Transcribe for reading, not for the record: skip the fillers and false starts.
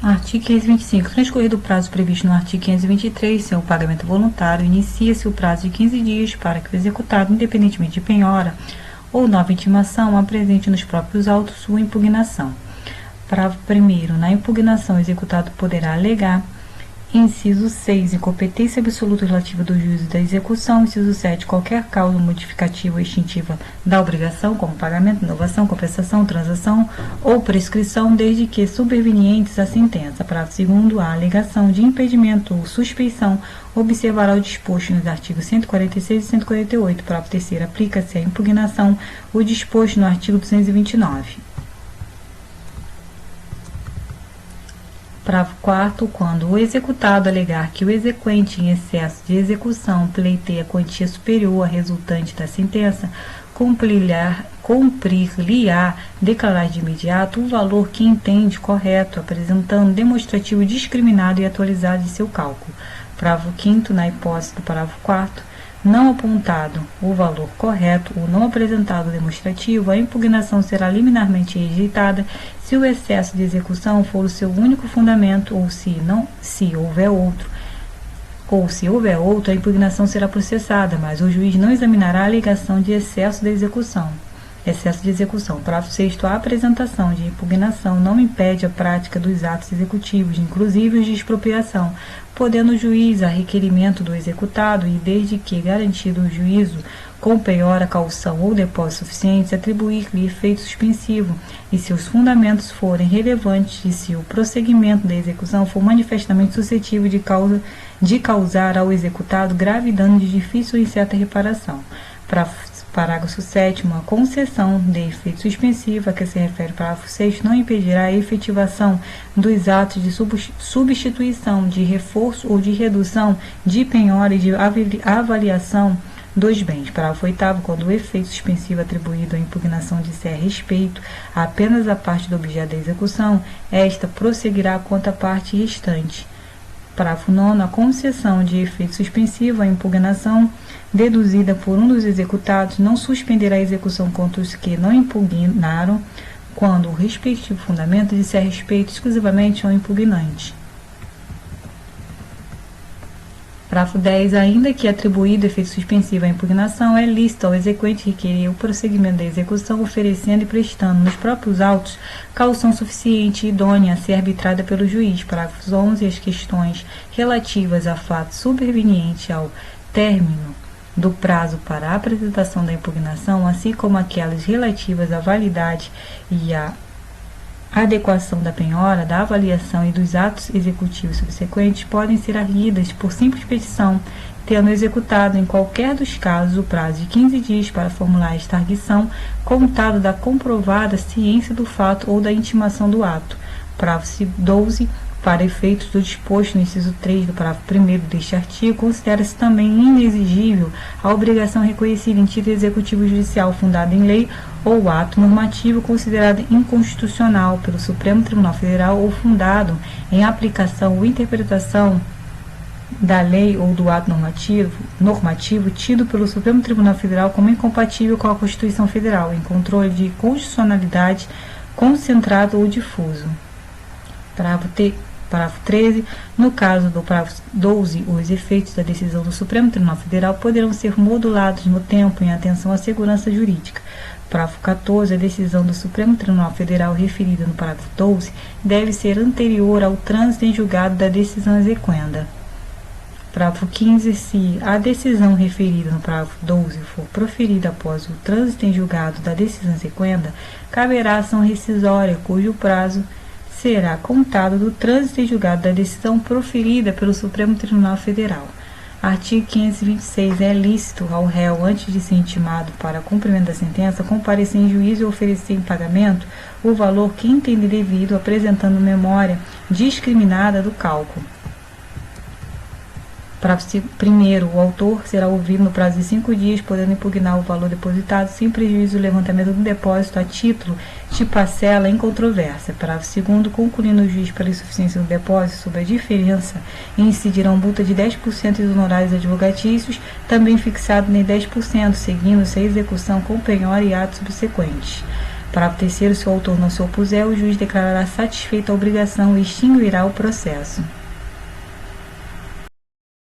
Artigo 525. Transcorrido o prazo previsto no artigo 523, sem o pagamento voluntário, inicia-se o prazo de 15 dias para que o executado, independentemente de penhora ou nova intimação, apresente nos próprios autos sua impugnação. Parágrafo 1º. Na impugnação, o executado poderá alegar: inciso 6, incompetência absoluta relativa do juízo da execução. Inciso 7, qualquer causa modificativa ou extintiva da obrigação, como pagamento, inovação, compensação, transação ou prescrição, desde que supervenientes à sentença. Parágrafo 2º, a alegação de impedimento ou suspeição observará o disposto nos artigos 146 e 148. Parágrafo 3º, aplica-se à impugnação o disposto no artigo 229. Parágrafo 4º, quando o executado alegar que o exequente em excesso de execução pleiteia quantia superior à resultante da sentença, cumprir-lhe-á declarar de imediato o valor que entende correto, apresentando demonstrativo discriminado e atualizado de seu cálculo. Parágrafo 5º, na hipótese do parágrafo 4º, não apontado o valor correto ou não apresentado o demonstrativo, a impugnação será liminarmente rejeitada se o excesso de execução for o seu único fundamento ou se houver outro, a impugnação será processada, mas o juiz não examinará a alegação de excesso de execução. Parágrafo 6º, a apresentação de impugnação não impede a prática dos atos executivos, inclusive os de expropriação, podendo o juiz, a requerimento do executado e desde que garantido o juízo com penhora, caução ou depósito suficientes, atribuir-lhe efeito suspensivo, e se os fundamentos forem relevantes e se o prosseguimento da execução for manifestamente suscetível de causar ao executado grave dano de difícil ou incerta reparação. Parágrafo 7º, a concessão de efeito suspensivo a que se refere o parágrafo 6º não impedirá a efetivação dos atos de substituição, de reforço ou de redução de penhora e de avaliação dos bens. Parágrafo 8º, quando o efeito suspensivo atribuído à impugnação disser respeito apenas à parte do objeto da execução, esta prosseguirá quanto à parte restante. Parágrafo 9º, a concessão de efeito suspensivo à impugnação deduzida por um dos executados não suspenderá a execução contra os que não impugnaram, quando o respectivo fundamento disser respeito exclusivamente ao impugnante. Parágrafo 10. Ainda que atribuído efeito suspensivo à impugnação, é lícito ao exequente requerer o prosseguimento da execução, oferecendo e prestando nos próprios autos caução suficiente e idônea a ser arbitrada pelo juiz. Parágrafos 11. As questões relativas a fato superveniente ao término do prazo para a apresentação da impugnação, assim como aquelas relativas à validade e à adequação da penhora, da avaliação e dos atos executivos subsequentes, podem ser arguidas por simples petição, tendo executado, em qualquer dos casos, o prazo de 15 dias para formular esta arguição, contado da comprovada ciência do fato ou da intimação do ato. Parágrafo 12. Para efeitos do disposto no inciso 3 do parágrafo 1º deste artigo, considera-se também inexigível a obrigação reconhecida em título executivo judicial fundado em lei ou ato normativo considerado inconstitucional pelo Supremo Tribunal Federal ou fundado em aplicação ou interpretação da lei ou do ato normativo tido pelo Supremo Tribunal Federal como incompatível com a Constituição Federal, em controle de constitucionalidade concentrado ou difuso. Parágrafo 13. No caso do parágrafo 12, os efeitos da decisão do Supremo Tribunal Federal poderão ser modulados no tempo em atenção à segurança jurídica. Parágrafo 14. A decisão do Supremo Tribunal Federal referida no parágrafo 12 deve ser anterior ao trânsito em julgado da decisão exequenda. Parágrafo 15. Se a decisão referida no parágrafo 12 for proferida após o trânsito em julgado da decisão exequenda, caberá ação rescisória, cujo prazo será contado do trânsito em julgado da decisão proferida pelo Supremo Tribunal Federal. Artigo 526. É lícito ao réu, antes de ser intimado para cumprimento da sentença, comparecer em juízo e oferecer em pagamento o valor que entender devido, apresentando memória discriminada do cálculo. Parágrafo 1º. O autor será ouvido no prazo de 5 dias, podendo impugnar o valor depositado sem prejuízo do levantamento do depósito a título de parcela em controvérsia. Parágrafo 2º. Concluindo o juiz pela insuficiência do depósito sobre a diferença, incidirão multa de 10% dos honorários advogatícios, também fixado em 10%, seguindo-se a execução com penhora e atos subsequentes. Parágrafo 3º. Se o autor não se opuser, o juiz declarará satisfeita a obrigação e extinguirá o processo.